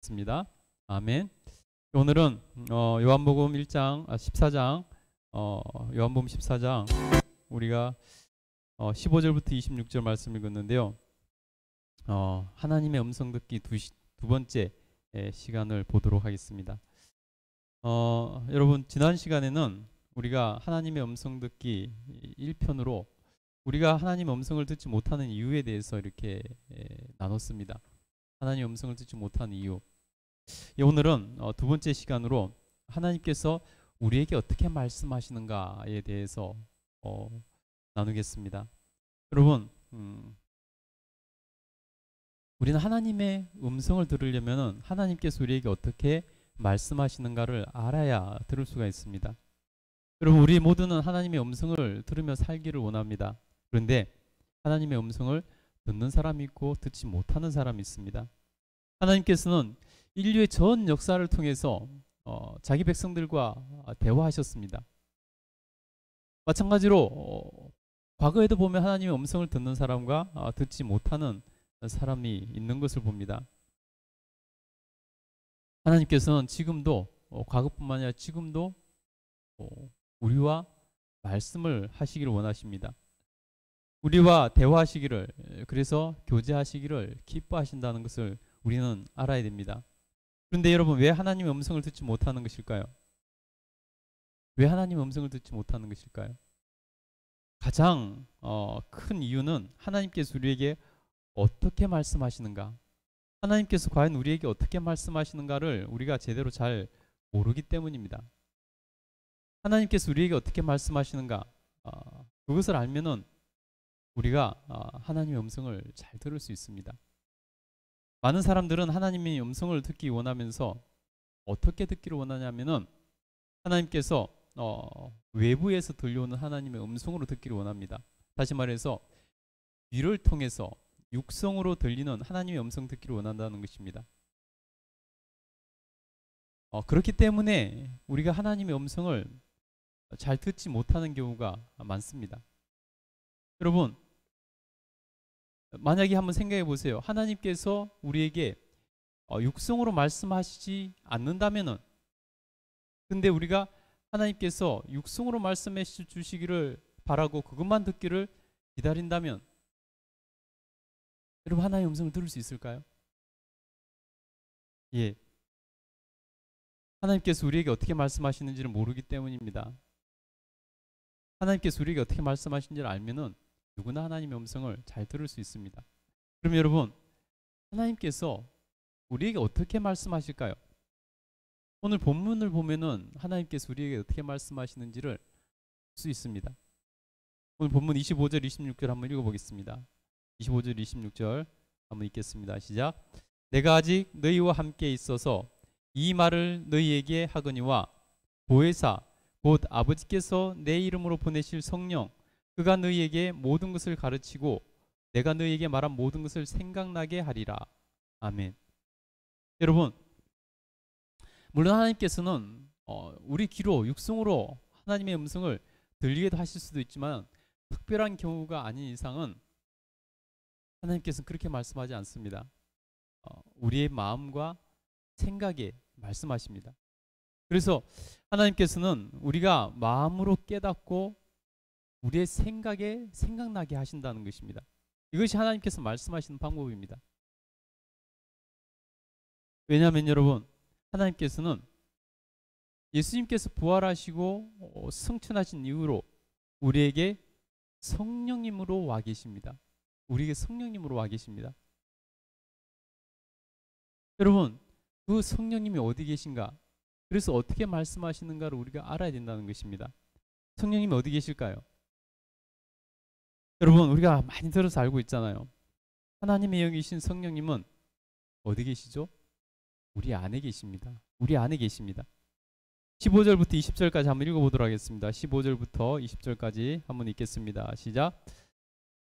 있습니다. 아멘. 오늘은 요한복음 1장 14장 요한복음 14장 우리가 15절부터 26절 말씀 읽었는데요. 하나님의 음성 듣기 두 번째 시간을 보도록 하겠습니다. 여러분, 지난 시간에는 우리가 하나님의 음성 듣기 1편으로 우리가 하나님의 음성을 듣지 못하는 이유에 대해서 이렇게 나눴습니다. 하나님의 음성을 듣지 못하는 이유. 오늘은 두 번째 시간으로 하나님께서 우리에게 어떻게 말씀하시는가에 대해서 나누겠습니다. 여러분, 우리는 하나님의 음성을 들으려면 하나님께서 우리에게 어떻게 말씀하시는가를 알아야 들을 수가 있습니다. 여러분, 우리 모두는 하나님의 음성을 들으며 살기를 원합니다. 그런데 하나님의 음성을 듣는 사람이 있고 듣지 못하는 사람이 있습니다. 하나님께서는 인류의 전 역사를 통해서 자기 백성들과 대화하셨습니다. 마찬가지로 과거에도 보면 하나님의 음성을 듣는 사람과 듣지 못하는 사람이 있는 것을 봅니다. 하나님께서는 지금도 과거뿐만 아니라 지금도 우리와 말씀을 하시기를 원하십니다. 우리와 대화하시기를, 그래서 교제하시기를 기뻐하신다는 것을 우리는 알아야 됩니다. 그런데 여러분, 왜 하나님의 음성을 듣지 못하는 것일까요? 왜 하나님의 음성을 듣지 못하는 것일까요? 가장 큰 이유는 하나님께서 우리에게 어떻게 말씀하시는가, 하나님께서 과연 우리에게 어떻게 말씀하시는가를 우리가 제대로 잘 모르기 때문입니다. 하나님께서 우리에게 어떻게 말씀하시는가, 그것을 알면은 우리가 하나님의 음성을 잘 들을 수 있습니다. 많은 사람들은 하나님의 음성을 듣기 원하면서 어떻게 듣기를 원하냐면은 하나님께서 외부에서 들려오는 하나님의 음성으로 듣기를 원합니다. 다시 말해서 귀를 통해서 육성으로 들리는 하나님의 음성 듣기를 원한다는 것입니다. 그렇기 때문에 우리가 하나님의 음성을 잘 듣지 못하는 경우가 많습니다. 여러분, 만약에 한번 생각해 보세요. 하나님께서 우리에게 육성으로 말씀하시지 않는다면은, 근데 우리가 하나님께서 육성으로 말씀해 주시기를 바라고 그것만 듣기를 기다린다면, 여러분, 하나님의 음성을 들을 수 있을까요? 예. 하나님께서 우리에게 어떻게 말씀하시는지를 모르기 때문입니다. 하나님께서 우리에게 어떻게 말씀하시는지를 알면은 누구나 하나님의 음성을 잘 들을 수 있습니다. 그럼 여러분, 하나님께서 우리에게 어떻게 말씀하실까요? 오늘 본문을 보면은 하나님께서 우리에게 어떻게 말씀하시는지를 알 수 있습니다. 오늘 본문 25절, 26절 한번 읽어보겠습니다. 25절, 26절 한번 읽겠습니다. 시작. 내가 아직 너희와 함께 있어서 이 말을 너희에게 하거니와 보혜사 곧 아버지께서 내 이름으로 보내실 성령, 그가 너희에게 모든 것을 가르치고 내가 너희에게 말한 모든 것을 생각나게 하리라. 아멘. 여러분, 물론 하나님께서는 우리 귀로 육성으로 하나님의 음성을 들리게도 하실 수도 있지만 특별한 경우가 아닌 이상은 하나님께서는 그렇게 말씀하지 않습니다. 우리의 마음과 생각에 말씀하십니다. 그래서 하나님께서는 우리가 마음으로 깨닫고 우리의 생각에 생각나게 하신다는 것입니다. 이것이 하나님께서 말씀하시는 방법입니다. 왜냐하면 여러분, 하나님께서는 예수님께서 부활하시고 승천하신 이후로 우리에게 성령님으로 와 계십니다. 우리에게 성령님으로 와 계십니다. 여러분, 그 성령님이 어디 계신가? 그래서 어떻게 말씀하시는가를 우리가 알아야 된다는 것입니다. 성령님이 어디 계실까요? 여러분, 우리가 많이 들어서 알고 있잖아요. 하나님의 영이신 성령님은 어디 계시죠? 우리 안에 계십니다. 우리 안에 계십니다. 15절부터 20절까지 한번 읽어보도록 하겠습니다. 15절부터 20절까지 한번 읽겠습니다. 시작.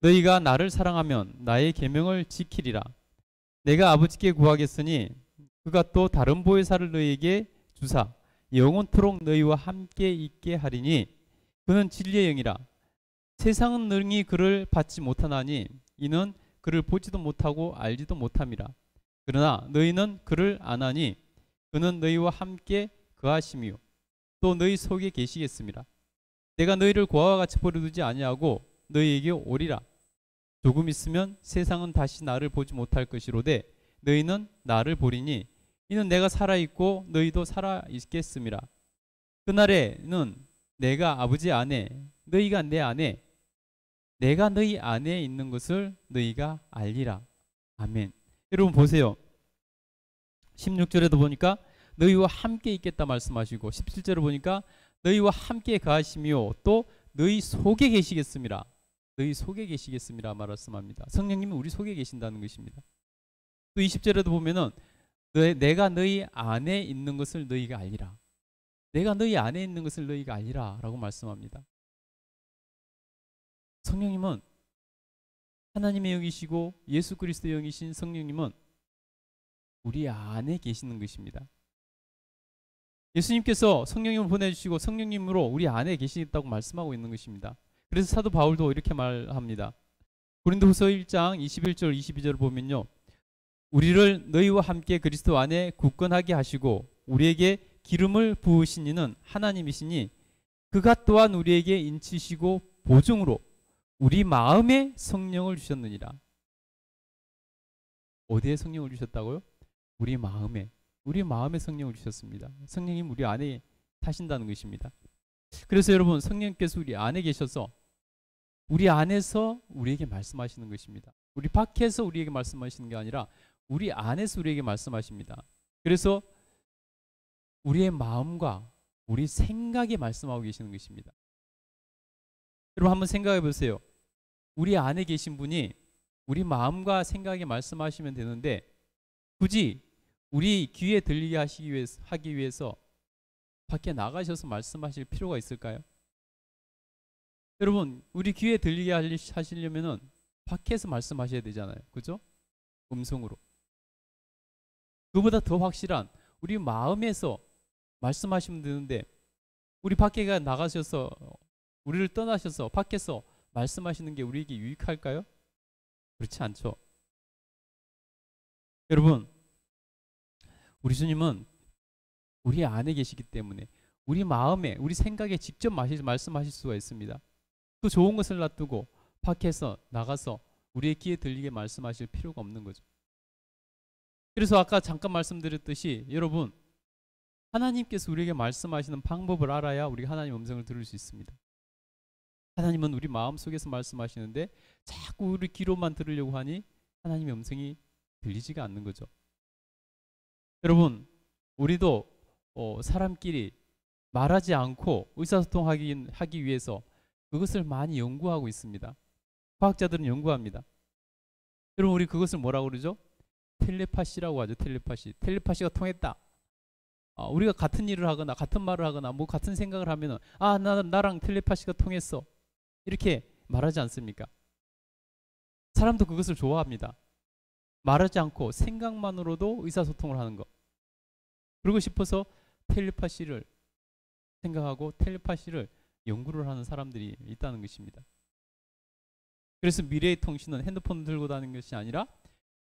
너희가 나를 사랑하면 나의 계명을 지키리라. 내가 아버지께 구하겠으니 그가 또 다른 보혜사를 너희에게 주사 영원토록 너희와 함께 있게 하리니 그는 진리의 영이라. 세상은 능히 그를 받지 못하나니 이는 그를 보지도 못하고 알지도 못함이라. 그러나 너희는 그를 아나니 그는 너희와 함께 거하시며 또 너희 속에 계시겠습니다. 내가 너희를 고아와 같이 버려두지 아니하고 너희에게 오리라. 조금 있으면 세상은 다시 나를 보지 못할 것이로되 너희는 나를 보리니 이는 내가 살아있고 너희도 살아있겠음이라. 그날에는 내가 아버지 안에 너희가 내 안에 내가 너희 안에 있는 것을 너희가 알리라. 아멘. 여러분 보세요. 16절에도 보니까 너희와 함께 있겠다 말씀하시고 17절에 보니까 너희와 함께 가시며 또 너희 속에 계시겠습니다. 너희 속에 계시겠습니다 말씀합니다. 성령님은 우리 속에 계신다는 것입니다. 또 20절에도 보면은 내가 너희 안에 있는 것을 너희가 알리라. 내가 너희 안에 있는 것을 너희가 알리라 라고 말씀합니다. 성령님은 하나님의 영이시고 예수 그리스도의 영이신 성령님은 우리 안에 계시는 것입니다. 예수님께서 성령님을 보내주시고 성령님으로 우리 안에 계시겠다고 말씀하고 있는 것입니다. 그래서 사도 바울도 이렇게 말합니다. 고린도후서 1장 21절 22절을 보면요. 우리를 너희와 함께 그리스도 안에 굳건하게 하시고 우리에게 기름을 부으신 이는 하나님이시니 그가 또한 우리에게 인치시고 보증으로 우리 마음에 성령을 주셨느니라. 어디에 성령을 주셨다고요? 우리 마음에 성령을 주셨습니다. 성령님 우리 안에 사신다는 것입니다. 그래서 여러분 성령께서 우리 안에 계셔서 우리 안에서 우리에게 말씀하시는 것입니다. 우리 밖에서 우리에게 말씀하시는 게 아니라 우리 안에서 우리에게 말씀하십니다. 그래서 우리의 마음과 우리 생각에 말씀하고 계시는 것입니다. 여러분 한번 생각해 보세요. 우리 안에 계신 분이 우리 마음과 생각에 말씀하시면 되는데 굳이 우리 귀에 들리게 하기 위해서 밖에 나가셔서 말씀하실 필요가 있을까요? 여러분 우리 귀에 들리게 하시려면은 밖에서 말씀하셔야 되잖아요. 그죠? 음성으로. 그보다 더 확실한 우리 마음에서 말씀하시면 되는데 우리 밖에 나가셔서 우리를 떠나셔서 밖에서 말씀하시는 게 우리에게 유익할까요? 그렇지 않죠. 여러분 우리 주님은 우리 안에 계시기 때문에 우리 마음에 우리 생각에 직접 말씀하실 수가 있습니다. 그 좋은 것을 놔두고 밖에서 나가서 우리의 귀에 들리게 말씀하실 필요가 없는 거죠. 그래서 아까 잠깐 말씀드렸듯이 여러분 하나님께서 우리에게 말씀하시는 방법을 알아야 우리가 하나님의 음성을 들을 수 있습니다. 하나님은 우리 마음속에서 말씀하시는데 자꾸 우리 귀로만 들으려고 하니 하나님의 음성이 들리지가 않는 거죠. 여러분 우리도 사람끼리 말하지 않고 의사소통하기 위해서 그것을 많이 연구하고 있습니다. 과학자들은 연구합니다. 여러분 우리 그것을 뭐라고 그러죠? 텔레파시라고 하죠. 텔레파시가 통했다. 우리가 같은 일을 하거나 같은 말을 하거나 뭐 같은 생각을 하면은 나랑 텔레파시가 통했어 이렇게 말하지 않습니까? 사람도 그것을 좋아합니다. 말하지 않고 생각만으로도 의사소통을 하는 것. 그러고 싶어서 텔레파시를 생각하고 텔레파시를 연구를 하는 사람들이 있다는 것입니다. 그래서 미래의 통신은 핸드폰을 들고 다니는 것이 아니라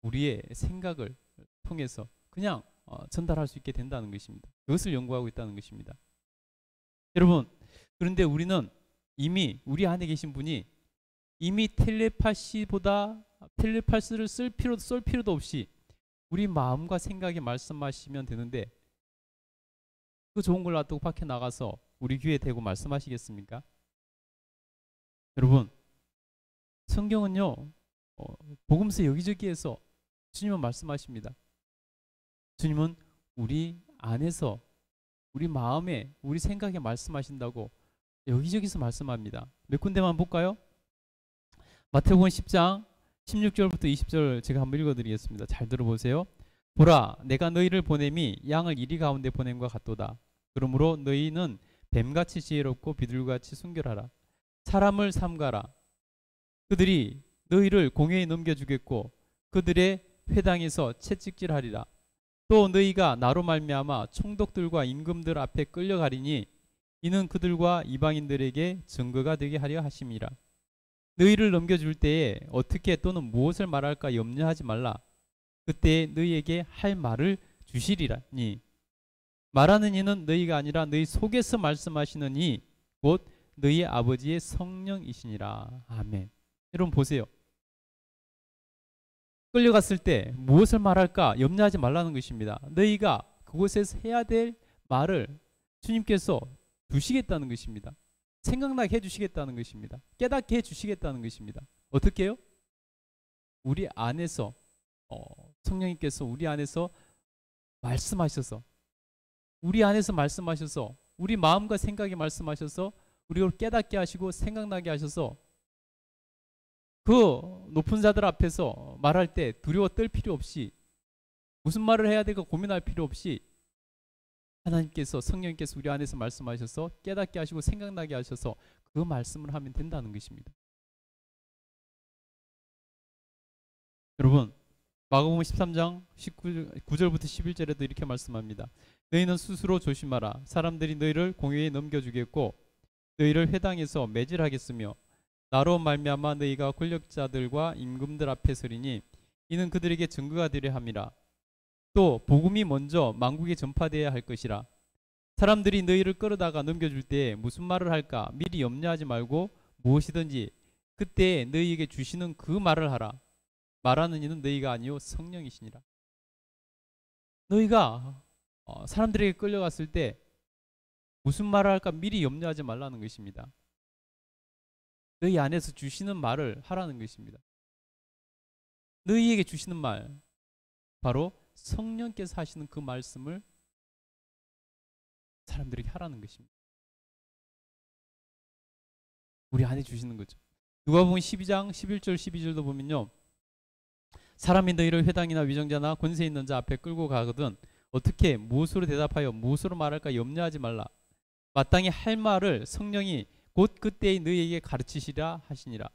우리의 생각을 통해서 그냥 전달할 수 있게 된다는 것입니다. 그것을 연구하고 있다는 것입니다. 여러분 그런데 우리는 이미 우리 안에 계신 분이 이미 텔레파시를 쓸 필요도 없이 우리 마음과 생각에 말씀하시면 되는데 그 좋은 걸 놔두고 밖에 나가서 우리 귀에 대고 말씀하시겠습니까? 여러분 성경은요 복음서 여기저기에서 주님은 말씀하십니다. 주님은 우리 안에서 우리 마음에 우리 생각에 말씀하신다고 여기저기서 말씀합니다. 몇 군데만 볼까요? 마태복음 10장 16절부터 20절 제가 한번 읽어드리겠습니다. 잘 들어보세요. 보라 내가 너희를 보냄이 양을 이리 가운데 보냄과 같도다. 그러므로 너희는 뱀같이 지혜롭고 비둘기같이 순결하라. 사람을 삼가라. 그들이 너희를 공회에 넘겨주겠고 그들의 회당에서 채찍질하리라. 또 너희가 나로 말미암아 총독들과 임금들 앞에 끌려가리니 이는 그들과 이방인들에게 증거가 되게 하려 하심이라. 너희를 넘겨줄 때에 어떻게 또는 무엇을 말할까 염려하지 말라. 그때 너희에게 할 말을 주시리라니. 말하는 이는 너희가 아니라 너희 속에서 말씀하시는 이 곧 너희 아버지의 성령이시니라. 아멘. 여러분 보세요. 끌려갔을 때 무엇을 말할까 염려하지 말라는 것입니다. 너희가 그곳에서 해야 될 말을 주님께서 주시겠다는 것입니다. 생각나게 해주시겠다는 것입니다. 깨닫게 해주시겠다는 것입니다. 어떻게 해요? 우리 안에서 성령님께서 우리 안에서 말씀하셔서 우리 마음과 생각에 말씀하셔서 우리를 깨닫게 하시고 생각나게 하셔서 그 높은 자들 앞에서 말할 때 두려워 떨 필요 없이 무슨 말을 해야 될까 고민할 필요 없이 하나님께서 성령님께서 우리 안에서 말씀하셔서 깨닫게 하시고 생각나게 하셔서 그 말씀을 하면 된다는 것입니다. 여러분 마가복음 13장 9절부터 11절에도 이렇게 말씀합니다. 너희는 스스로 조심하라. 사람들이 너희를 공회에 넘겨주겠고 너희를 회당에서 매질하겠으며 나로 말미암아 너희가 권력자들과 임금들 앞에 서리니 이는 그들에게 증거가 되려 함이라. 또 복음이 먼저 만국에 전파되어야 할 것이라. 사람들이 너희를 끌어다가 넘겨줄 때에 무슨 말을 할까 미리 염려하지 말고 무엇이든지 그때 너희에게 주시는 그 말을 하라. 말하는 이는 너희가 아니요 성령이시니라. 너희가 사람들에게 끌려갔을 때 무슨 말을 할까 미리 염려하지 말라는 것입니다. 너희 안에서 주시는 말을 하라는 것입니다. 너희에게 주시는 말 바로 성령께서 하시는 그 말씀을 사람들에게 하라는 것입니다. 우리 안에 주시는 거죠. 누가복음 12장 11절 12절도 보면요. 사람이 너희를 회당이나 위정자나 권세 있는 자 앞에 끌고 가거든 어떻게 무엇으로 대답하여 무엇으로 말할까 염려하지 말라. 마땅히 할 말을 성령이 곧 그때의 너희에게 가르치시라 하시니라.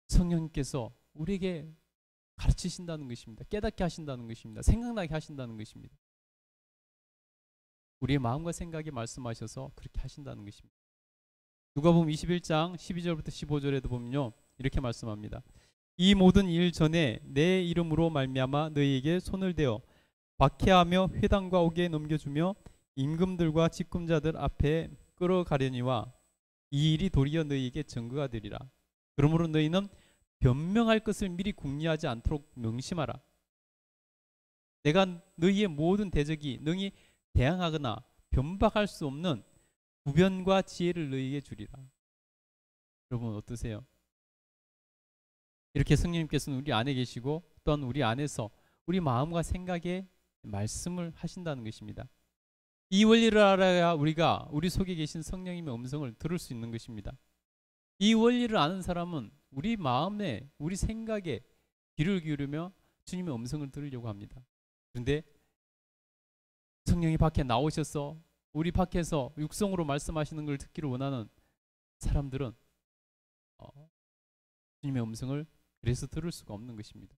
성령님께서 우리에게 가르치신다는 것입니다. 깨닫게 하신다는 것입니다. 생각나게 하신다는 것입니다. 우리의 마음과 생각에 말씀하셔서 그렇게 하신다는 것입니다. 누가복음 21장 12절부터 15절에도 보면요. 이렇게 말씀합니다. 이 모든 일 전에 내 이름으로 말미암아 너희에게 손을 대어 박해하며 회당과 옥에 넘겨주며 임금들과 직금자들 앞에 끌어가려니와 이 일이 도리어 너희에게 증거가 되리라. 그러므로 너희는 변명할 것을 미리 궁리하지 않도록 명심하라. 내가 너희의 모든 대적이 능히 대항하거나 변박할 수 없는 구변과 지혜를 너희에게 주리라. 여러분 어떠세요? 이렇게 성령님께서는 우리 안에 계시고 또한 우리 안에서 우리 마음과 생각에 말씀을 하신다는 것입니다. 이 원리를 알아야 우리가 우리 속에 계신 성령님의 음성을 들을 수 있는 것입니다. 이 원리를 아는 사람은 우리 마음에 우리 생각에 귀를 기울이며 주님의 음성을 들으려고 합니다. 그런데 성령이 밖에 나오셔서 우리 밖에서 육성으로 말씀하시는 걸 듣기를 원하는 사람들은 주님의 음성을 그래서 들을 수가 없는 것입니다.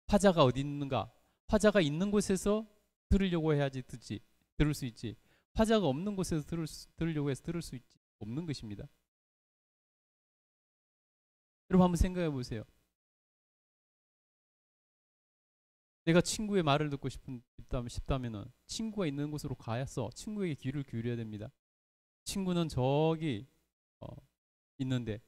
화자가 어디 있는가? 화자가 있는 곳에서 들으려고 해야지 들을 수 있지. 화자가 없는 곳에서 들으려고 해서 들을 수 있지 없는 것입니다. 여러분 한번 생각해 보세요. 내가 친구의 말을 듣고 싶다면은 친구가 있는 곳으로 가서 친구에게 귀를 기울여야 됩니다. 친구는 저기 있는데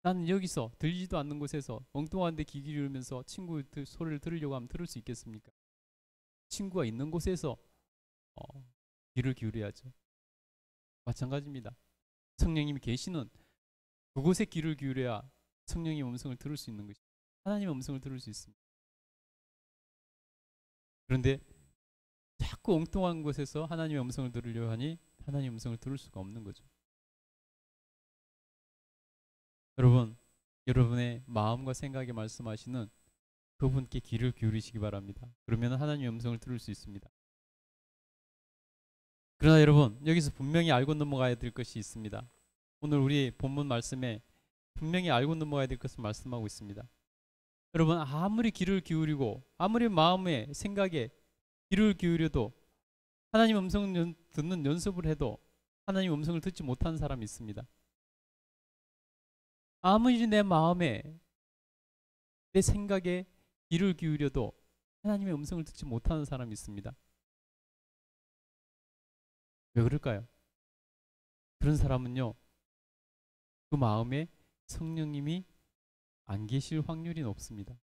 나는 여기서 들리지도 않는 곳에서 엉뚱한 데 귀 기울이면서 친구 소리를 들으려고 하면 들을 수 있겠습니까? 친구가 있는 곳에서 귀를 기울여야죠. 마찬가지입니다. 성령님이 계시는 그곳에 귀를 기울여야 성령의 음성을 들을 수 있는 것입니다. 하나님의 음성을 들을 수 있습니다. 그런데 자꾸 엉뚱한 곳에서 하나님의 음성을 들으려 하니 하나님의 음성을 들을 수가 없는 거죠. 여러분, 여러분의 마음과 생각에 말씀하시는 그분께 귀를 기울이시기 바랍니다. 그러면 하나님의 음성을 들을 수 있습니다. 그러나 여러분, 여기서 분명히 알고 넘어가야 될 것이 있습니다. 오늘 우리 본문 말씀에 분명히 알고 넘어가야 될 것을 말씀하고 있습니다. 여러분, 아무리 귀를 기울이고 아무리 마음에 생각에 귀를 기울여도 하나님 음성을 듣는 연습을 해도 하나님 음성을 듣지 못하는 사람이 있습니다. 아무리 내 마음에 내 생각에 귀를 기울여도 하나님의 음성을 듣지 못하는 사람이 있습니다. 왜 그럴까요? 그런 사람은요, 그 마음에 성령님이 안 계실 확률이 높습니다.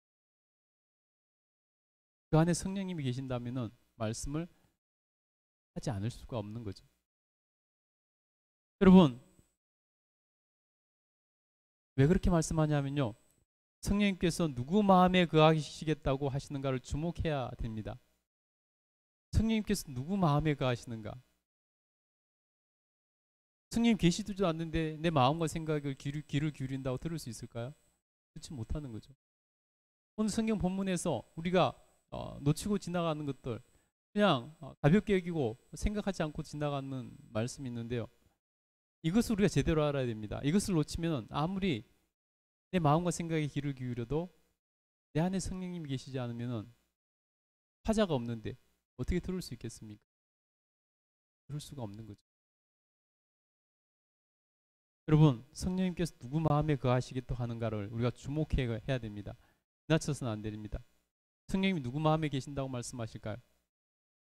그 안에 성령님이 계신다면은 말씀을 하지 않을 수가 없는 거죠. 여러분, 왜 그렇게 말씀하냐면요, 성령님께서 누구 마음에 거하시겠다고 하시는가를 주목해야 됩니다. 성령님께서 누구 마음에 거하시는가? 성령님 계시지도 않는데 내 마음과 생각을 귀를 기울인다고 들을 수 있을까요? 그렇지 못하는 거죠. 오늘 성경 본문에서 우리가 놓치고 지나가는 것들, 그냥 가볍게 여기고 생각하지 않고 지나가는 말씀이 있는데요. 이것을 우리가 제대로 알아야 됩니다. 이것을 놓치면 아무리 내 마음과 생각에 귀를 기울여도 내 안에 성령님이 계시지 않으면 화자가 없는데 어떻게 들을 수 있겠습니까? 들을 수가 없는 거죠. 여러분, 성령님께서 누구 마음에 거하시겠다 하는가를 우리가 주목해야 됩니다. 지나쳐서는 안 됩니다. 성령님이 누구 마음에 계신다고 말씀하실까요?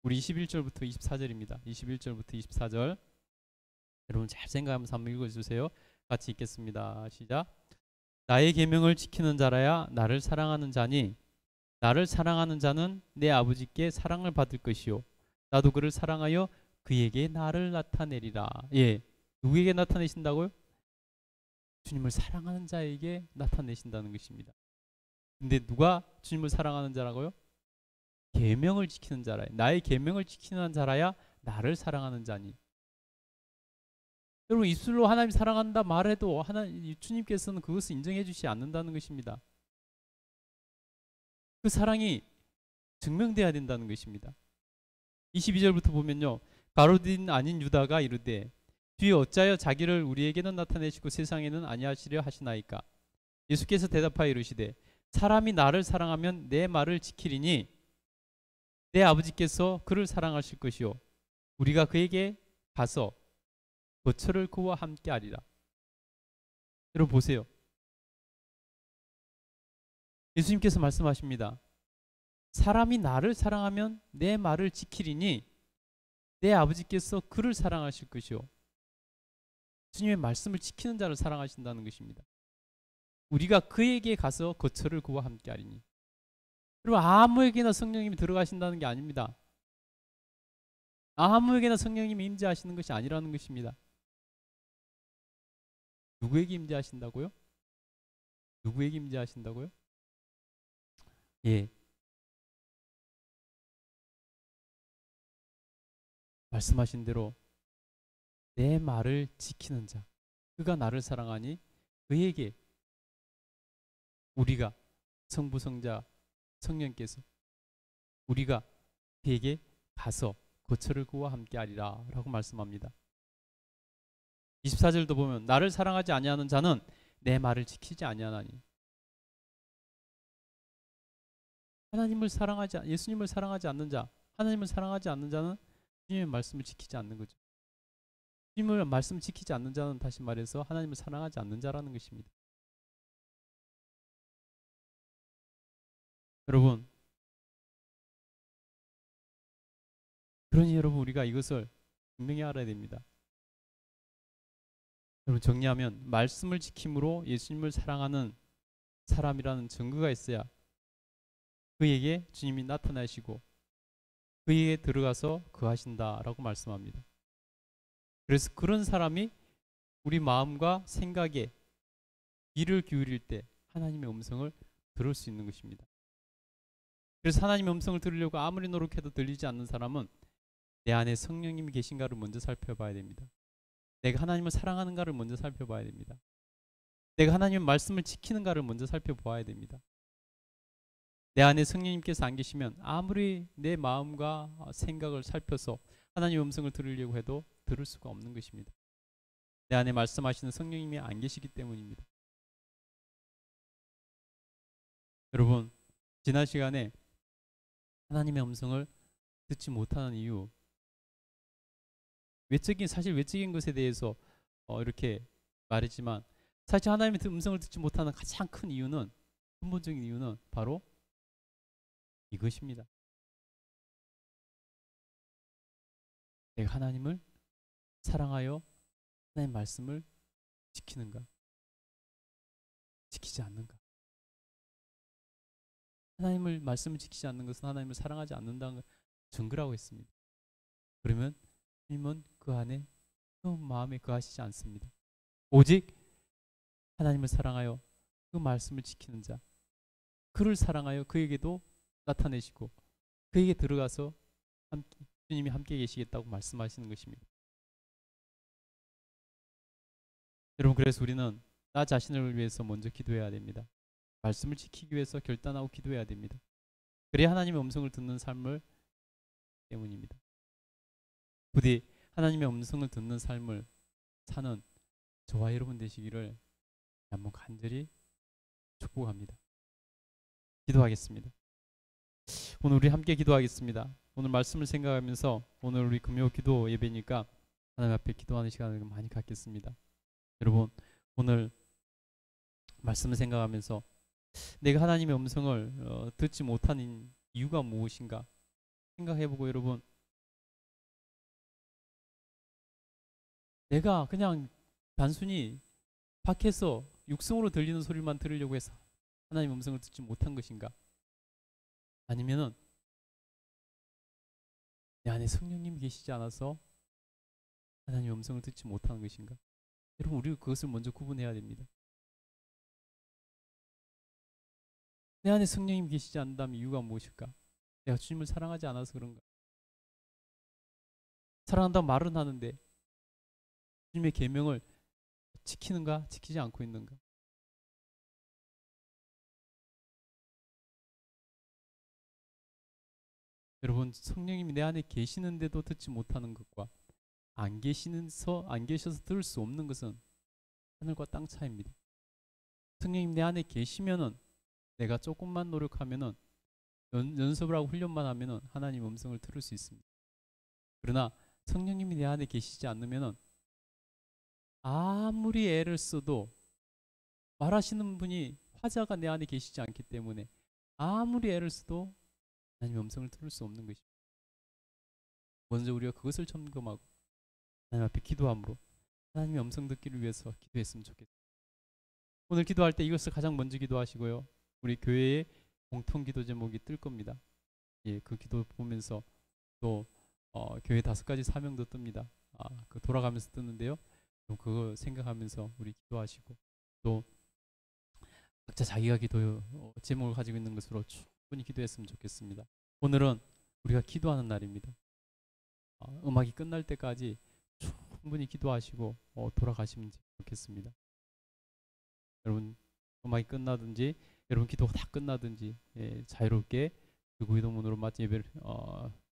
우리 21절부터 24절입니다. 21절부터 24절. 여러분 잘 생각하면서 한번 읽어주세요. 같이 읽겠습니다. 시작. 나의 계명을 지키는 자라야 나를 사랑하는 자니 나를 사랑하는 자는 내 아버지께 사랑을 받을 것이요 나도 그를 사랑하여 그에게 나를 나타내리라. 예, 누구에게 나타내신다고요? 주님을 사랑하는 자에게 나타내신다는 것입니다. 근데 누가 주님을 사랑하는 자라고요? 계명을 지키는 자라야. 나의 계명을 지키는 자라야 나를 사랑하는 자니. 여러분, 입술로 하나님 사랑한다 말해도 주님께서는 그것을 인정해 주시지 않는다는 것입니다. 그 사랑이 증명돼야 된다는 것입니다. 22절부터 보면요, 가룟 아닌 유다가 이르되 주여 어찌하여 자기를 우리에게는 나타내시고 세상에는 아니하시려 하시나이까. 예수께서 대답하여 이르시되 사람이 나를 사랑하면 내 말을 지키리니 내 아버지께서 그를 사랑하실 것이요 우리가 그에게 가서 거처를 그와 함께 하리라. 여러분 보세요. 예수님께서 말씀하십니다. 사람이 나를 사랑하면 내 말을 지키리니 내 아버지께서 그를 사랑하실 것이요 주님의 말씀을 지키는 자를 사랑하신다는 것입니다. 우리가 그에게 가서 거처를 그와 함께 하리니. 여러분, 아무에게나 성령님이 들어가신다는 게 아닙니다. 아무에게나 성령님이 임재하시는 것이 아니라는 것입니다. 누구에게 임재하신다고요? 누구에게 임재하신다고요? 예. 말씀하신 대로 내 말을 지키는 자, 그가 나를 사랑하니 그에게 우리가 성부, 성자, 성령께서 우리가 그에게 가서 거처를 그와 함께 하리라 라고 말씀합니다. 24절도 보면 나를 사랑하지 아니하는 자는 내 말을 지키지 아니하나니. 예수님을 사랑하지 않는 자, 하나님을 사랑하지 않는 자는 주님의 말씀을 지키지 않는 거죠. 주님의 말씀을 지키지 않는 자는 다시 말해서 하나님을 사랑하지 않는 자라는 것입니다. 여러분, 그러니 여러분 우리가 이것을 분명히 알아야 됩니다. 여러분 정리하면 말씀을 지킴으로 예수님을 사랑하는 사람이라는 증거가 있어야 그에게 주님이 나타나시고 그에게 들어가서 거하신다라고 말씀합니다. 그래서 그런 사람이 우리 마음과 생각에 귀를 기울일 때 하나님의 음성을 들을 수 있는 것입니다. 그래서 하나님의 음성을 들으려고 아무리 노력해도 들리지 않는 사람은 내 안에 성령님이 계신가를 먼저 살펴봐야 됩니다. 내가 하나님을 사랑하는가를 먼저 살펴봐야 됩니다. 내가 하나님의 말씀을 지키는가를 먼저 살펴봐야 됩니다. 내 안에 성령님께서 안 계시면 아무리 내 마음과 생각을 살펴서 하나님의 음성을 들으려고 해도 들을 수가 없는 것입니다. 내 안에 말씀하시는 성령님이 안 계시기 때문입니다. 여러분, 지난 시간에 하나님의 음성을 듣지 못하는 이유, 사실 외적인 것에 대해서 이렇게 말했지만 사실 하나님의 음성을 듣지 못하는 가장 큰 이유는, 근본적인 이유는 바로 이것입니다. 내가 하나님을 사랑하여 하나님의 말씀을 지키는가? 지키지 않는가? 하나님을 말씀을 지키지 않는 것은 하나님을 사랑하지 않는다는 증거라고 했습니다. 그러면 하나님은 그 안에 그 마음에 거하시지 않습니다. 오직 하나님을 사랑하여 그 말씀을 지키는 자, 그를 사랑하여 그에게도 나타내시고 그에게 들어가서 주님이 함께 계시겠다고 말씀하시는 것입니다. 여러분, 그래서 우리는 나 자신을 위해서 먼저 기도해야 됩니다. 말씀을 지키기 위해서 결단하고 기도해야 됩니다. 그래야 하나님의 음성을 듣는 삶을 때문입니다. 부디 하나님의 음성을 듣는 삶을 사는 저와 여러분 되시기를 한번 간절히 축복합니다. 기도하겠습니다. 오늘 우리 함께 기도하겠습니다. 오늘 말씀을 생각하면서 오늘 우리 금요 기도 예배니까 하나님 앞에 기도하는 시간을 많이 갖겠습니다. 여러분, 오늘 말씀을 생각하면서 내가 하나님의 음성을 듣지 못하는 이유가 무엇인가 생각해보고, 여러분, 내가 그냥 단순히 밖에서 육성으로 들리는 소리만 들으려고 해서 하나님의 음성을 듣지 못한 것인가? 아니면은 내 안에 성령님이 계시지 않아서 하나님의 음성을 듣지 못하는 것인가? 여러분, 우리가 그것을 먼저 구분해야 됩니다. 내 안에 성령님이 계시지 않는다면 이유가 무엇일까? 내가 주님을 사랑하지 않아서 그런가? 사랑한다고 말은 하는데 주님의 계명을 지키는가? 지키지 않고 있는가? 여러분, 성령님이 내 안에 계시는데도 듣지 못하는 것과 안 계셔서 들을 수 없는 것은 하늘과 땅 차이입니다. 성령님 내 안에 계시면은 내가 조금만 노력하면은 연습을 하고 훈련만 하면은 하나님 음성을 들을 수 있습니다. 그러나 성령님이 내 안에 계시지 않으면은 아무리 애를 써도 말하시는 분이 화자가 내 안에 계시지 않기 때문에 아무리 애를 써도 하나님의 음성을 들을 수 없는 것입니다. 먼저 우리가 그것을 점검하고 하나님 앞에 기도함으로 하나님의 음성 듣기를 위해서 기도했으면 좋겠습니다. 오늘 기도할 때 이것을 가장 먼저 기도하시고요. 우리 교회의 공통 기도 제목이 뜰 겁니다. 예, 그 기도 보면서 또 교회 5가지 사명도 뜹니다. 그 돌아가면서 뜨는데요. 그거 생각하면서 우리 기도하시고 또 각자 자기가 기도 제목을 가지고 있는 것으로 충분히 기도했으면 좋겠습니다. 오늘은 우리가 기도하는 날입니다. 음악이 끝날 때까지 충분히 기도하시고 돌아가시면 좋겠습니다. 여러분, 음악이 끝나든지 여러분 기도가 다 끝나든지 자유롭게 그 구기도문으로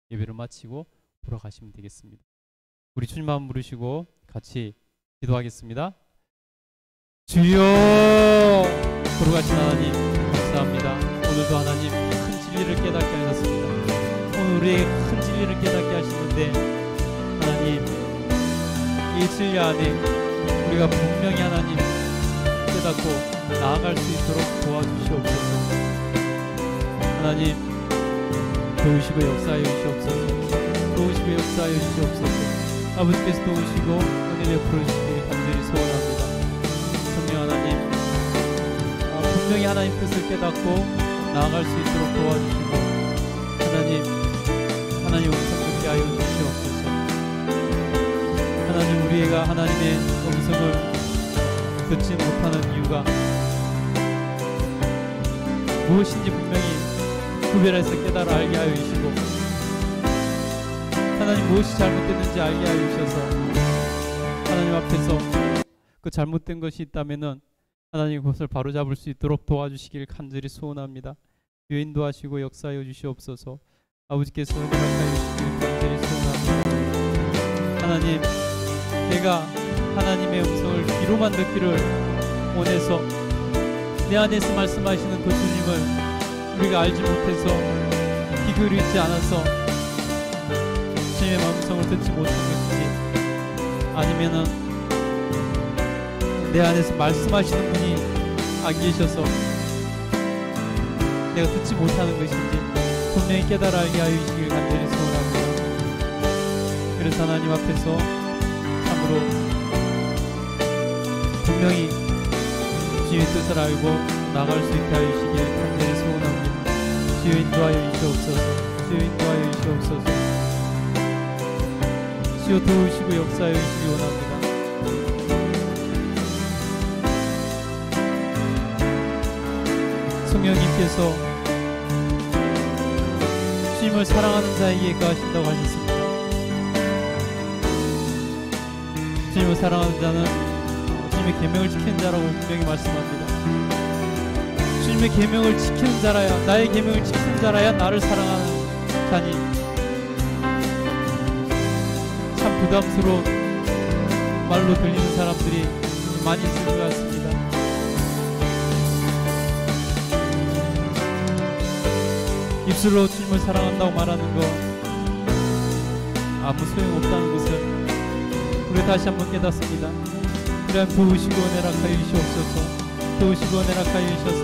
예배를 마치고 돌아가시면 되겠습니다. 우리 주님 한번 부르시고 같이 기도하겠습니다. 주여, 거룩하신 하나님 감사합니다. 오늘도 하나님 큰 진리를 깨닫게 하셨습니다. 오늘 우리에게 큰 진리를 깨닫게 하시는데 하나님, 이 진리 안에 우리가 분명히 하나님 깨닫고 나아갈 수 있도록 도와주시옵소서. 하나님, 도우시고 역사하여 주시옵소서. 도우시고 역사하여 주시옵소서. 아버지께서 도우시고 은혜 베풀어 주시기를 간절히 소원합니다. 성령 하나님, 분명히 하나님 뜻을 깨닫고 나아갈 수 있도록 도와주시고 하나님 음성 듣게 하여 주시옵소서. 하나님, 우리가 하나님의 음성을 듣지 못하는 이유가 무엇인지 분명히 구별해서 깨달아 알게 하여 주시고 하나님, 무엇이 잘못됐는지 알게 하여 주셔서 하나님 앞에서 그 잘못된 것이 있다면은 하나님 그것을 바로잡을 수 있도록 도와주시길 간절히 소원합니다. 인도하시고 역사하여 주시옵소서. 아버지께서 허락하여 주시길 간절히 소원합니다. 하나님, 내가 하나님의 음성을 귀로만 듣기를 원해서 내 안에서 말씀하시는 그 주님을 우리가 알지 못해서 귀 기울이지 않아서 주님의 음성을 듣지 못한 것인지, 아니면은 내 안에서 말씀하시는 분이 안 계셔서 내가 듣지 못하는 것인지, 분명히 깨달아 알게 하여 주시길 간절히 소원합니다. 그래서 하나님 앞에서 참으로 분명히 주의 뜻을 알고 나갈 수 있게 하여 주시길 간절히 소원합니다. 주여 인도하여 주시옵소서. 주여 인도하여 주시옵소서. 주여 도우시고 역사하여 주시기 원합니다. 성령님께서 주님을 사랑하는 자에게 거하신다고 하셨습니다. 주님을 사랑하는 자는 주님의 계명을 지키는 자라고 분명히 말씀합니다. 주님의 계명을 지키는 자라야, 나의 계명을 지키는 자라야 나를 사랑하는 자니 참 부담스러운 말로 들리는 사람들이 많이 있을 것 같습니다. 입술로 주님을 사랑한다고 말하는 거 아무 소용없다는 것을 우리 다시 한번 깨닫습니다. 그래야 도우시고 은혜락하여 주시옵소서. 도우시고 은혜락하여 주셔서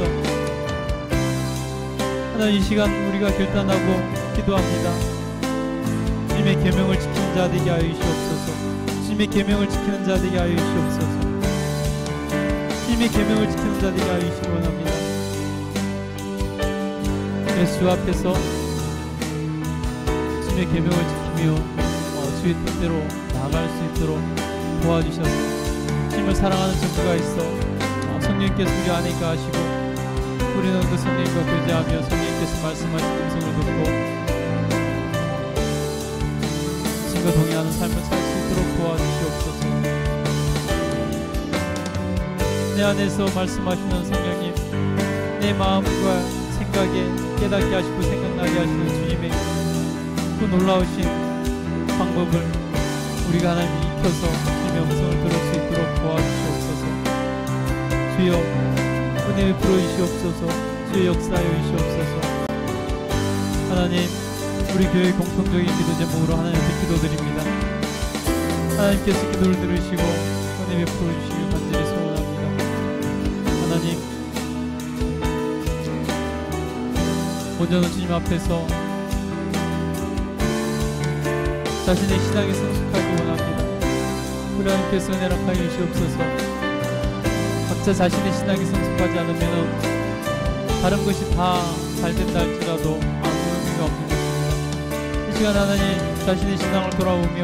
하나님 이 시간 우리가 결단하고 기도합니다. 주님의 계명을 지키는 자 되게 하여 주시옵소서. 주님의 계명을 지키는 자 되게 하여 주시옵소서. 주님의 계명을 지키는 자 되게 하여 주시기 원합니다. 그래서 주 앞에서 주님의 계명을 지키며 주의 뜻대로 나아갈 수 있도록 도와주셔서 주님을 사랑하는 증거가 있어 성령님께서 우리 안에 거하시고 우리는 그 성령님과 교제하며 성령님께서 말씀하신 음성을 듣고 주님과 동의하는 삶을 살 수 있도록 도와주시옵소서. 내 안에서 말씀하시는 성령님, 내 마음과 생각에 깨닫게 하시고 생각나게 하시는 주님의 그 놀라우신 방법을 우리가 하나님 익혀서 주님의 음성을 들을 수 있도록 도와주시옵소서. 주여 은혜 베풀어 주시옵소서. 주여 역사하여 주시옵소서. 하나님 우리 교회의 공통적인 기도 제목으로 하나님께 기도드립니다. 하나님께서 기도를 들으시고 은혜 베풀어 주시길 간절히 소원합니다. 하나님 먼저는 주님 앞에서 자신의 신앙에 성숙하기 원합니다. 우리 하나님께서 은혜락하여 주시옵소서. 각자 자신의 신앙에 성숙하지 않으면 다른 것이 다 잘 된다 할지라도 아무 의미가 없는 것입니다. 이 시간 하나님 자신의 신앙을 돌아보며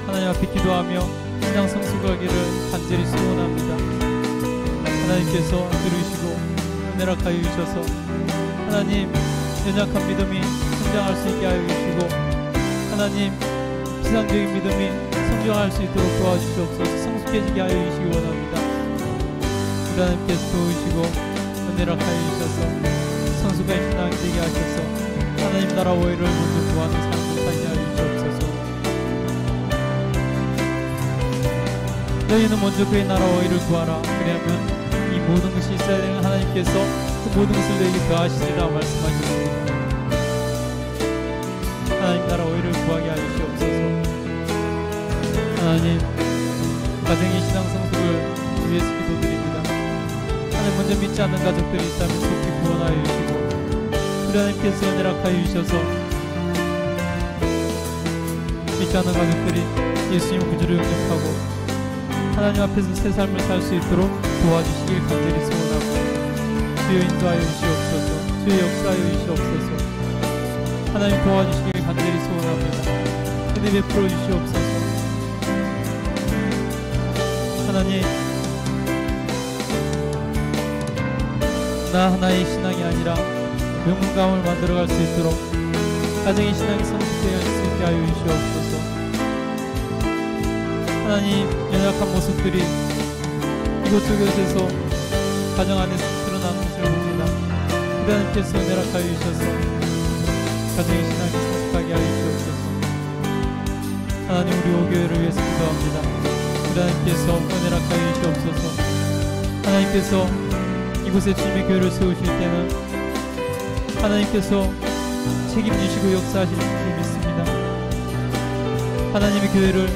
하나님 앞에 기도하며 신앙 성숙하기를 간절히 소원합니다. 하나님께서 들으시고 은혜락하여 주셔서 하나님 연약한 믿음이 성장할 수 있게 하여 주시고 하나님 피상적인 믿음이 성장할 수 있도록 도와주시옵소서. 성숙해지게 하여 주시기 원합니다. 우리 하나님께서 도우시고 은혜락하여 주셔서 성숙한 신앙이 되게 하셔서 하나님 나라 오해를 먼저 구하는 삶을 살게 하여 주시옵소서. 너희는 먼저 그의 나라 오해를 구하라. 그래야면 이 모든 것이 있어야 되는 하나님께서 그 모든 것을 너에게 더하시리라 말씀하셨습니다. 하나님 나라 오해를 구하게 하여 주시옵소서. 하나님 가정의 신앙 성숙을 위해서 기도드립니다. 하나님 먼저 믿지 않는 가족들이 있다면 속히 구원하여 주시고 우리 하나님께서 은혜락하여 주셔서 믿지 않는 가족들이 예수님 구주를 영접하고 하나님 앞에서 새 삶을 살 수 있도록 도와주시길 간절히 소원하고 주여 인도하여 주시옵소서. 주여 역사하여 주시옵소서. 하나님 도와주시길 간절히 소원합니다. 은혜 베풀어 주시옵소서. 하나님 나 하나의 신앙이 아니라 명문가움을 만들어갈 수 있도록 가정의 신앙이 성숙되어 수 있게 하여 주시옵소서. 하나님 연약한 모습들이 이곳저곳에서 가정 안에서 드러나는 것을 봅니다. 하나님께서 은혜락하여 주셔서 가정의 신앙이 성숙하게 하여 주시옵소서. 하나님 우리 오교회를 위해서 기도합니다. 하나님께서 은혜락하여 주시옵소서. 하나님께서 이곳에 주님의 교회를 세우실 때는 하나님께서 책임지시고 역사하실 줄 믿습니다. 하나님의 교회를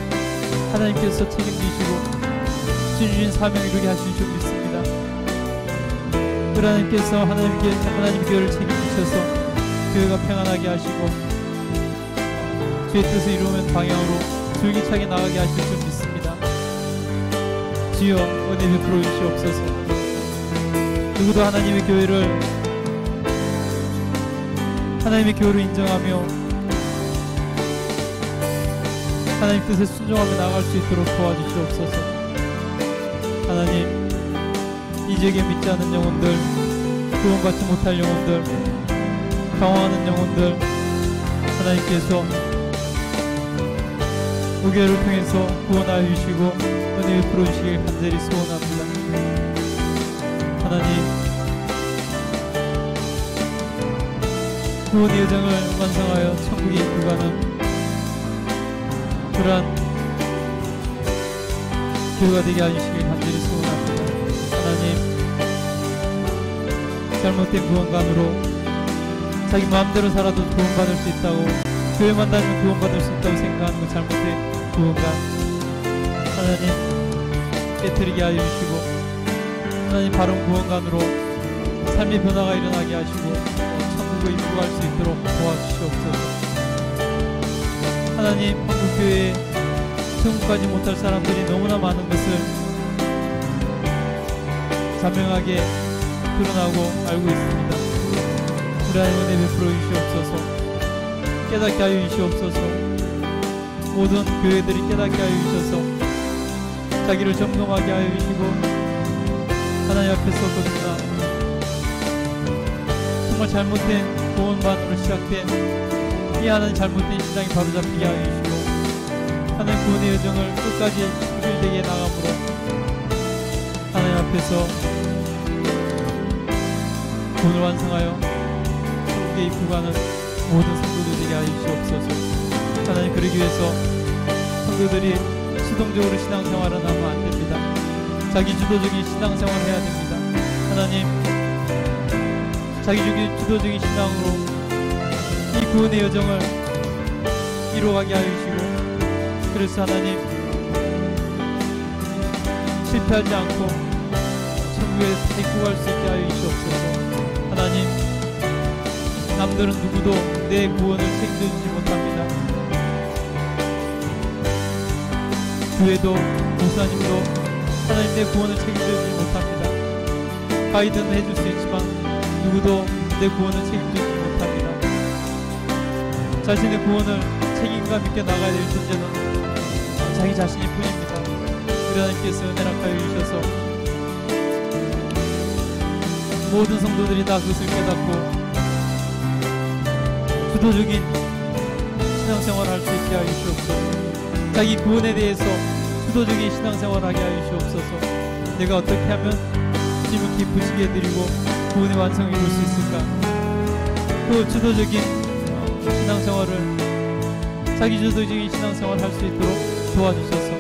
하나님께서 책임지시고 주신 사명을 이루게 하실 줄 믿습니다. 하나님께서 하나님의 교회를 책임지셔서 교회가 평안하게 하시고 주의 뜻을 이루면 방향으로 줄기차게 나가게 하실 줄 믿습니다. 주여 은혜 베풀어 주시옵소서. 누구도 하나님의 교회를 하나님의 교회로 인정하며 하나님 뜻에 순종하며 나아갈 수 있도록 도와주시옵소서. 하나님, 이 지역에 믿지 않는 영혼들, 구원받지 못할 영혼들, 방황하는 영혼들, 하나님께서 무교회를 통해서 구원하여 주시고 은혜 베풀어 주시길 간절히 소원합니다. 하나님, 구원의 여정을 완성하여 천국에 입구가는 그러한 교회가 되게 해주시길 간절히 소원합니다. 하나님, 잘못된 구원관으로 자기 마음대로 살아도 구원받을 수 있다고, 교회만 다니면 구원받을 수 있다고 생각하는 그 잘못된 구원관 하나님 깨트리게 하여 주시고, 하나님 바른 구원관으로 삶의 변화가 일어나게 하시고 천국에 입구갈 수 있도록 도와주시옵소서. 하나님, 한국교회에 천국 가지 못할 사람들이 너무나 많은 것을 자명하게 드러나고 알고 있습니다. 우리 하나님 은혜 베풀어 주시옵소서. 깨닫게 하여 주시옵소서. 모든 교회들이 깨닫게 하여 주셔서 자기를 점검하게 하여 주시고 하나님 앞에서 거듭나 정말 잘못된 구원반으로 시작된 이 하나님 잘못된 신앙이 바로잡히게 하여 주시고 하나님 구원의 여정을 끝까지 현실되게 나감으로 하나님 앞에서 구원을 완성하여 천국에 입구가는 모든 성도들 되게 하여 주시옵소서. 하나님, 그러기 위해서 성도들이 수동적으로 신앙생활을 하면 안 됩니다. 자기 주도적인 신앙생활을 해야 됩니다. 하나님, 자기 주도적인 신앙으로 이 구원의 여정을 이루어가게 하여 주시고, 그래서 하나님 실패하지 않고 천국에 입구갈 수 있게 하여 주시옵소서. 하나님, 남들은 누구도 내 구원을 책임져주지 못합니다. 교회도 목사님도 하나님 내 구원을 책임져주지 못합니다. 가이드는 해줄 수 있지만 누구도 내 구원을 책임져주지 못합니다. 자신의 구원을 책임감 있게 나가야 될 존재는 자기 자신일 뿐입니다. 우리 하나님께서 은혜락하여 주셔서 모든 성도들이 다 그것을 깨닫고 주도적인 신앙생활을 할 수 있게 하여 주시옵소서. 자기 구원에 대해서 주도적인 신앙생활을 하게 하여 주시옵소서. 내가 어떻게 하면 주님을 기쁘시게 해드리고 구원의 완성을 이룰 수 있을까? 그 주도적인 신앙생활을, 자기 주도적인 신앙생활을 할 수 있도록 도와주셔서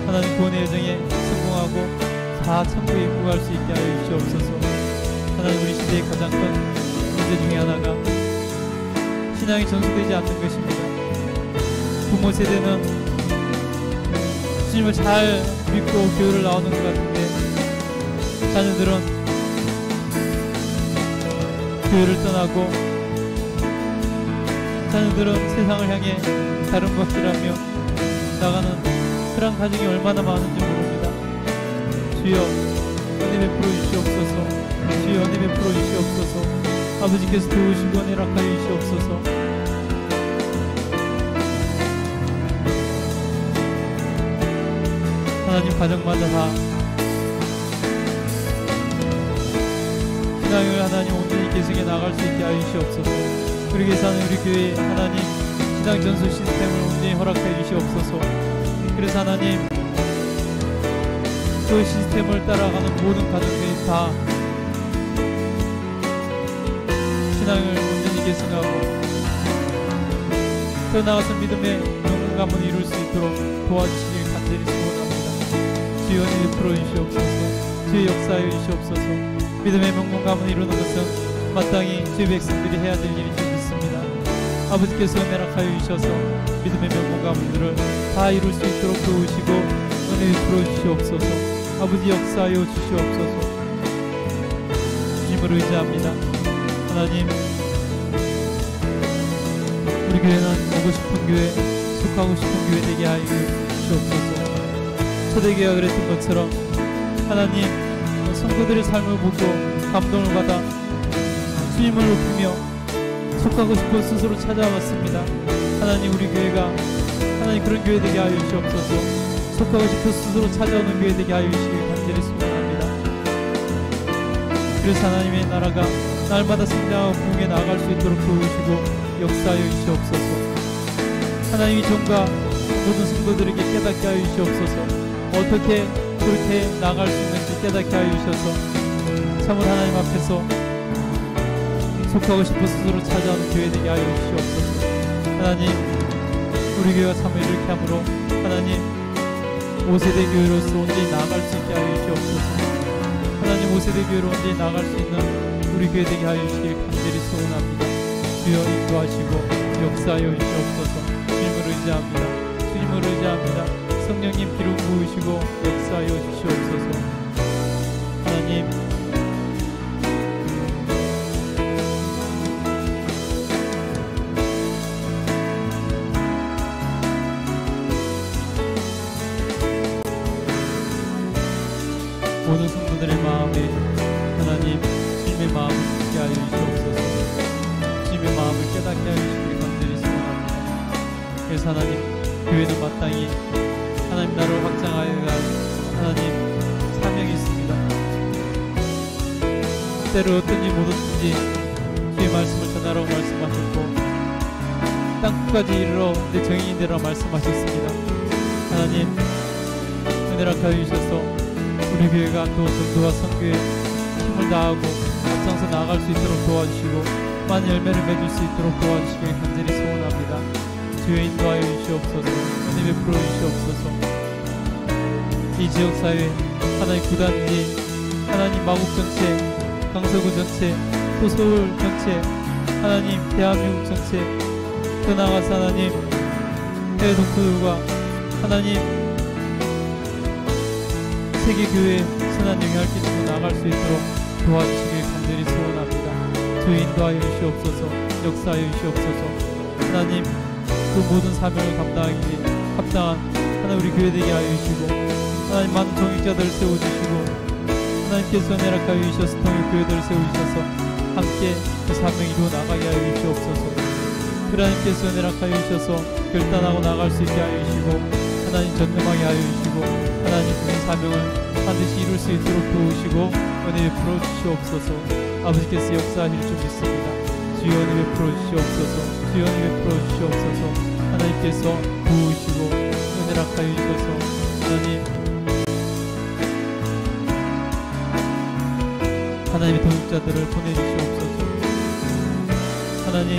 하나님 구원의 여정에 성공하고 다 천국에 입구갈 수 있게 하여 주시옵소서. 하나님, 우리 시대의 가장 큰 문제 중에 하나가 신앙이 전수되지 않는 것입니다. 부모 세대는 주님을 잘 믿고 교회를 나오는 것 같은데 자녀들은 교회를 떠나고 자녀들은 세상을 향해 다른 것이라며 나가는 그런 가정이 얼마나 많은지 모릅니다. 주여 은혜 베풀어 주시옵소서. 주여 은혜 베풀어 주시옵소서. 아버지께서 도우시고 은혜락하여 주시옵소서. 하나님, 가정마다 다 신앙을 하나님 온전히 계승해 나갈 수 있게 하여 주시옵소서. 그러기 위해서 우리 교회 하나님 신앙 전수 시스템을 온전히 허락하여 주시옵소서. 그래서 하나님 그 시스템을 따라가는 모든 가정들이 다 신앙을 온전히 계승하고 더 나아가서 믿음의 영광감을 이룰 수 있도록 도와주시길 간절히 소원합니다. 주여 은혜 베풀어 주시옵소서. 주의 역사하여 주시옵소서. 믿음의 영광감을 이루는 것은 마땅히 주의 백성들이 해야 될 일인 줄 믿습니다. 아버지께서 은혜락하여 주셔서 믿음의 영광감들을 다 이룰 수 있도록 도우시고 은혜 베풀어 주시옵소서. 아버지 역사하여 주시옵소서. 주님을 의지합니다. 하나님, 교회는 오고 싶은 교회, 속하고 싶은 교회 되게 하여 주옵소서. 초대교회가 그랬던 것처럼 하나님, 성도들의 삶을 보고 감동을 받아 주님을 높이며 속하고 싶어 스스로 찾아왔습니다. 하나님, 우리 교회가 하나님 그런 교회 되게 하여 주옵소서. 속하고 싶어 스스로 찾아오는 교회 되게 하여 주시길 간절히 소원합니다. 그래서 하나님의 나라가 날마다 성장하고 부흥해 나아갈 수 있도록 도우시고 역사하여 주시옵소서. 하나님이 종과 모든 성도들에게 깨닫게 하여 주시옵소서. 어떻게 그렇게 나아갈 수 있는지 깨닫게 하여 주셔서 참으로 하나님 앞에서 속하고 싶어 스스로 찾아오는 교회 되게 하여 주시옵소서. 하나님, 우리 교회가 참으로 이렇게 함으로 하나님 5세대 교회로서 온전히 나아갈 수 있게 하여 주시옵소서. 하나님, 5세대 교회로 온전히 나아갈 수 있는 우리 교회 되게 하여 주시길 간절히 소원합니다. 주여 인도하시고 역사하여 주시옵소서. 주님을 의지합니다. 주님을 의지합니다. 성령님 기름 부으시고 역사하여 주시옵소서. 하나님, 모든 성도들의 마음에 하나님 주님의 마음을 듣게 하여 주시옵소서. 주님의 마음을 깨닫게 하여 주시길 간절히 소원합니다. 그래서 하나님, 교회는 마땅히 하나님 나라를 확장하여 갈 하나님 사명이 있습니다. 때로 어떤지 못어든지 주의 말씀을 전하라고 말씀하셨고 땅 끝까지 이르러 내 정의인 되라 말씀하셨습니다. 하나님, 은혜를 하여 주셔서 우리 교회가 또 전도와 선교에 힘을 다하고 앞장서 나아갈 수 있도록 도와주시고 많은 열매를 맺을 수 있도록 도와주시길 간절히 소원합니다. 주여 인도하여 주시옵소서. 은혜 베풀어 주시옵소서. 이 지역사회 하나님 구단지 하나님 마곡 전체, 강서구 전체, 또 서울 전체, 하나님 대한민국 전체, 더 나아가서 하나님 해외 동포들과 하나님 세계교회에 선한 영향을 끼치고 나아갈 수 있도록 도와주시길 간절히 소원합니다. 주여 인도하여 주시옵소서. 역사하여 주시옵소서. 하나님, 그 모든 사명을 감당하기 합당한 하나님 우리 교회 되게 하여 주시고 하나님 많은 동역자들을 세워주시고 하나님께서 허락하여 주셔서 통역교회들을 세우셔서 함께 그 사명을 이루어 나가게 하여 주시옵소서. 하나님께서 허락하여 주셔서 결단하고 나갈 수 있게 하여 주시고 하나님 전념하게 하여 주시고 하나님 그 사명을 반드시 이룰 수 있도록 도우시고 은혜 베풀어 주시옵소서. 아버지께서 역사하실 줄 믿습니다. 주여 은혜 베풀어 주시옵소서. 주여 은혜 베풀어 주시옵소서. 하나님께서 도우시고 은혜 허락하여 주셔서 하나님의 동역자들을 보내주시옵소서. 하나님,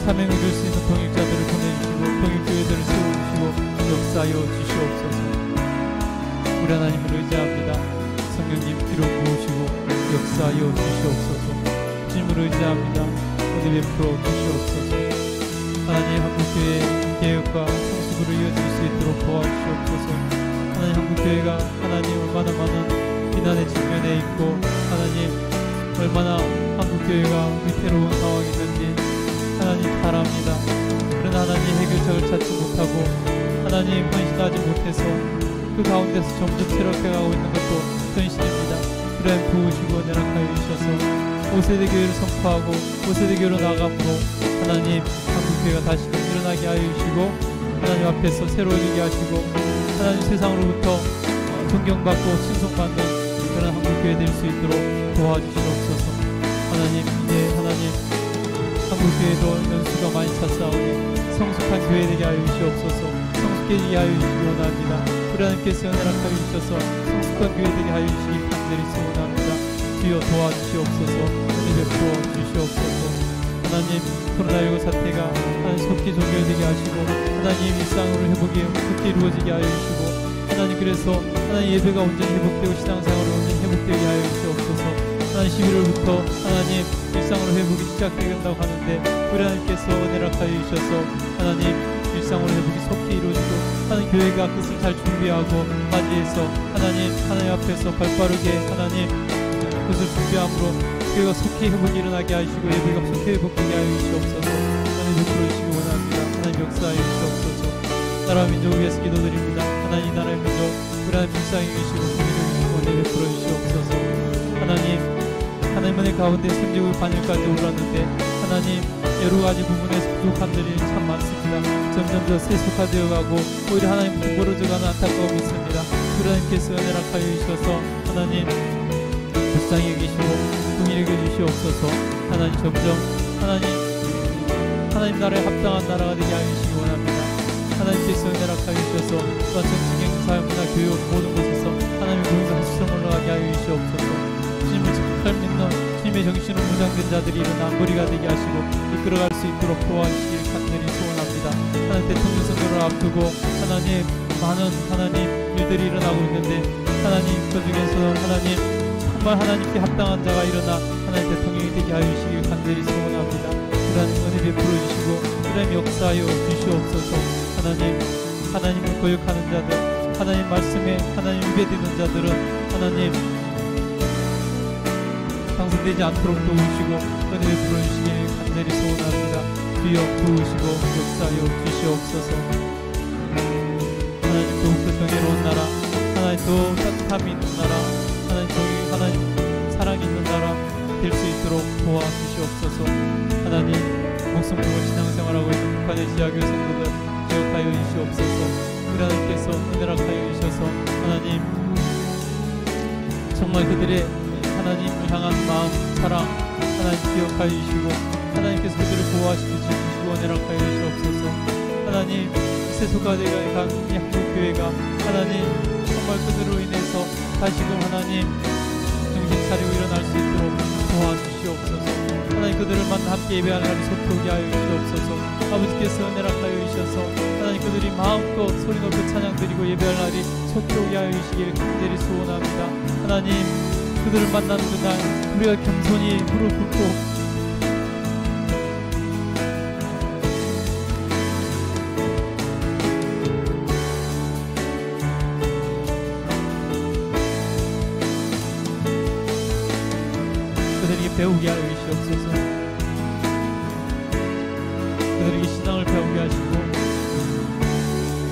사명을 이룰 수 있는 동역자들을 보내주시고 동역교회들을 세워주시고 역사하여 주시옵소서. 우리 하나님을 의지합니다. 성령님 기름 부으시고 역사하여 주시옵소서. 주님을 의지합니다. 은혜 베풀어 주시옵소서. 하나님, 한국교회의 개혁과 성숙으로 이어질 수 있도록 도와주시옵소서. 하나님, 한국교회가 하나님 얼마나 많은 비난의 측면에 있고 하나님 얼마나 한국교회가 위태로운 상황이 있는지 하나님 잘 압니다. 그러나 하나님 해결책을 찾지 못하고 하나님 헌신하지 못해서 그 가운데서 점점 새롭게가고 있는 것도 현실입니다. 그래 부으시고 내락하여 주셔서 5세대 교회를 선포하고 5세대 교회로 나아감으로 하나님 한국교회가 다시금 일어나게 하여 주시고 하나님 앞에서 새로워지게 하시고 하나님 세상으로부터 존경받고 칭송받는 그런 한국교회 될 수 있도록 도와주시옵소서. 하나님, 이제 하나님 한국교회도 연수가 많이 찼사오니 성숙한 교회 되게 하여 주시옵소서. 성숙해지게 하여 주시기 원합니다. 우리 하나님께서 연락하여 주셔서 성숙한 교회 되게 하여 주시기 간절히 소원합니다. 주여 도와주시옵소서. 은혜 베풀어 주시옵소서. 하나님, 코로나19 사태가 하나님 속히 종결되게 하시고 하나님 일상으로 회복이 속히 이루어지게 하여 주시고 하나님, 그래서 하나님 예배가 온전히 회복되고 신앙생활을 온전히 회복되게 하여 주시옵소서. 하나님, 11월부터 하나님 일상으로 회복이 시작된다고 하는데 우리 하나님께서 은혜를 하여 주셔서 하나님 일상으로 회복이 속히 이루어지고 하나님 교회가 그것을 잘 준비하고 맞이해서 하나님 앞에서 발빠르게 하나님 그것을 준비함으로 예배가 속히 회복이 일어나게 하시고 예배가 속히 회복되게 하여 주시옵소서. 하나님 베풀어 주시기 원합니다. 하나님 역사하여 주시옵소서. 나라 민족을 위해서 기도드립니다. 하나님 나라의 민족 우리 하나님 불쌍히 계시고 공의를 주시고 은혜 베풀어 주시옵소서. 하나님 은혜 가운데 생육을 반일까지 오랐는데 하나님 여러 가지 부분에서 부족함들이 참 많습니다. 점점 더 세속화되어 가고 오히려 하나님 벌어져가는 안타까움이 있습니다. 우리 하나님께서 은혜를 하여 주셔서 하나님 불쌍히 여기시고 긍휼히 여겨 주시옵소서. 하나님 점점 하나님 나라에 합당한 나라가 되게 하여 주시기 원합니다. 하나님께서 은혜를 하여 주셔서 또한 정치, 사회, 문화, 교육 모든 곳에서 하나님의 부흥과 수성 올라가게 하여 주시옵소서. 주님을 잘 믿는 주님의 정신으로 무장된 자들이 일어나 머리가 되게 하시고 이끌어갈 수 있도록 도와주시길 간절히 소원합니다. 하나님 대통령 선거를 앞두고 하나님 많은 일들이 일어나고 있는데 하나님 그 중에서 하나님 정말 하나님께 합당한 자가 일어나 하나님 대통령이 되게 하여 주시길 간절히 소원합니다. 하나님 은혜 베풀어 주시고 하나님 역사하여 주시옵소서. 하나님을 거역하는 자들 하나님 말씀에 하나님 위배되는 자들은 하나님 당선되지 않도록 도우시고 은혜 베풀어 주시길 간절히 소원합니다. 주여 도우시고 역사하여 주시옵소서. 하나님 더욱더 정의로운 나라 하나님 더 따뜻함이 있는 나라 하나님 사랑이 있는 나라 될 수 있도록 도와주시옵소서. 하나님 목숨 걸고 신앙생활하고 있는 북한의 지하교회 성도들 기억하여 주시옵소서. 우리 하나님께서 은혜를 하여 주셔서 하나님 정말 그들의 하나님을 향한 마음, 사랑 하나님 기억하여 주시고 하나님께서 그들을 보호하시고 지키시고 은혜를 하여 주시옵소서. 하나님 세속화되어 간 이 한국교회가 하나님 정말 그들로 인해서 다시금 하나님 정신 차리고 일어날 수 있도록 도와주시옵소서. 하나님 그들을 만나 함께 예배하는 날이 소표하게 하여 주시옵소서. 아버지께서 은혜를 하여 주셔서 하나님 그들이 마음껏 소리 높여 찬양 드리고 예배할 날이 소표하게 하여 주시길 간절히 소원합니다. 하나님 그들을 만나는 그날 우리가 겸손히 무릎 꿇고 그들에게 배우게 하여 주시옵소서. 그들에게 신앙을 배우게 하시고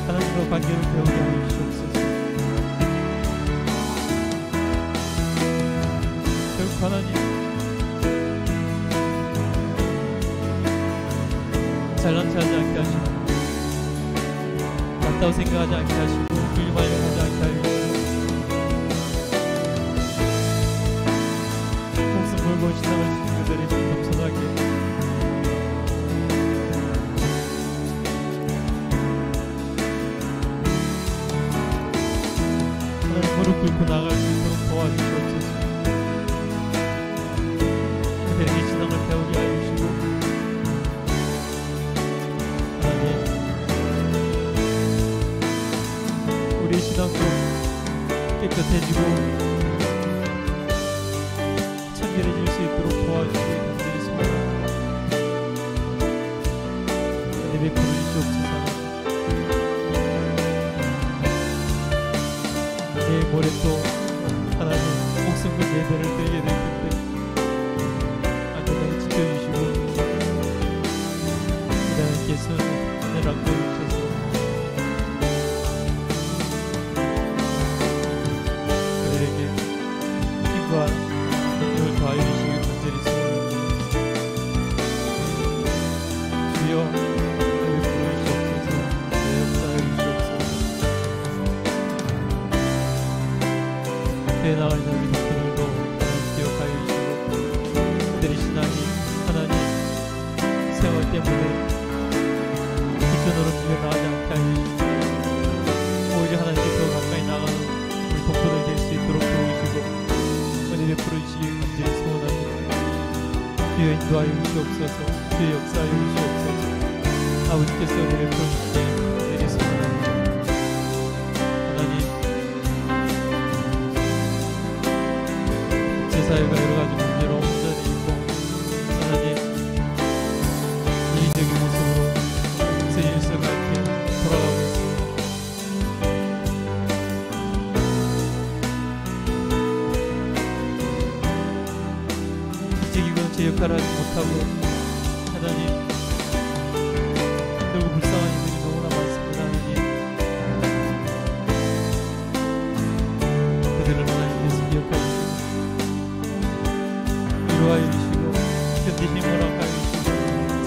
하나님과 관계를 배우게 하여 주시옵소서. 결국 하나님 잘난 체하지 않게 하시고 맞다고 생각하지 않게 하시고 불만하지 않게 하여 주시고 목숨 걸고 신앙을 지키는 그들이 겸손하게 하나님 무릎 꿇고 나갈 수 있도록 도와주시옵소서. 그들에게 신앙을 배우게 하여 주시고 하나님 우리의 신앙도 깨끗해지고 청결해질 수 있도록 도와주시길 간절히 소원합니다. 은혜 베풀어 주시옵소서. 내일 모레 또 하나님 목숨 건 예배를 드리게 될 텐데 안전하게 지켜주시고 하나님께서 은혜를 함께 해주셔서 그들에게 힘과 능력을 더하여 주시길 간절히 소원합니다. 주여 은혜 베풀어 주시옵소서. 내 역사하여 주시옵소서. 앞에 나가 있는 우리 성도들도 하나님 기억하여 주시고 그들의 신앙이 하나님 세월 때문에 기존으로 밀려나가지 않게 하여 주시고 오히려 하나님께 더 가까이 나가는 우리 동포들 될 수 있도록 도우시고 은혜 베풀어 주시길 간절히 소원합니다. 주여 인도하여 주시옵소서. 주여 역사하여 주시옵소서. 아버지께서 은혜 베풀어 주시길 간절히 소원합니다. 하나님 사회가 여러가지 문제로 혼돈이 있고 하나님 이기적인 모습으로 새 일서가 이렇게 돌아가고 있습니다. 힘들고 불쌍한 이들이 너무나 많습니다. 하나님, 그들을 하나님께서 기억하시고 위로하여 주시고 견디심을 허락하여 주시고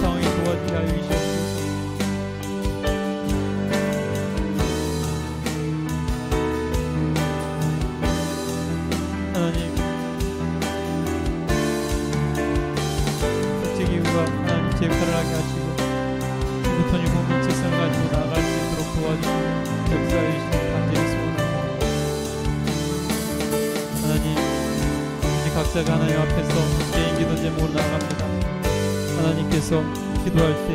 상황에 도와주게 하여 주시옵소서. 하나님, 국제기구가 하나님 제 역할을 하게 하시고 이부터니 공동체성을 가지고 나아갈 수 있도록 도와주시고 역사해 주시는 간절히 소원합니다. 하나님, 이제 각자가 하나님 앞에서 개인 기도 제목으로 나아갑니다. 하나님께서 기도할 때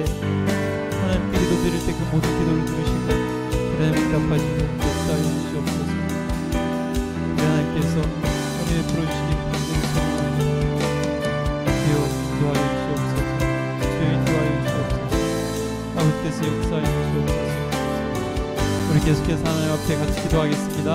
하나님께 기도 드릴 때 그 모든 기도를 들으시고 하나님 응답하시고 역사해 주시옵소서. 하나님께서 은혜 풀어주시기 간절히 소원합니다. 주여 인도하여 주시옵소서. 주여 인도하여 주시옵소서. 아버지께서 역사해 주시옵소서. 우리 계속해서 하나님 앞에 같이 기도하겠습니다.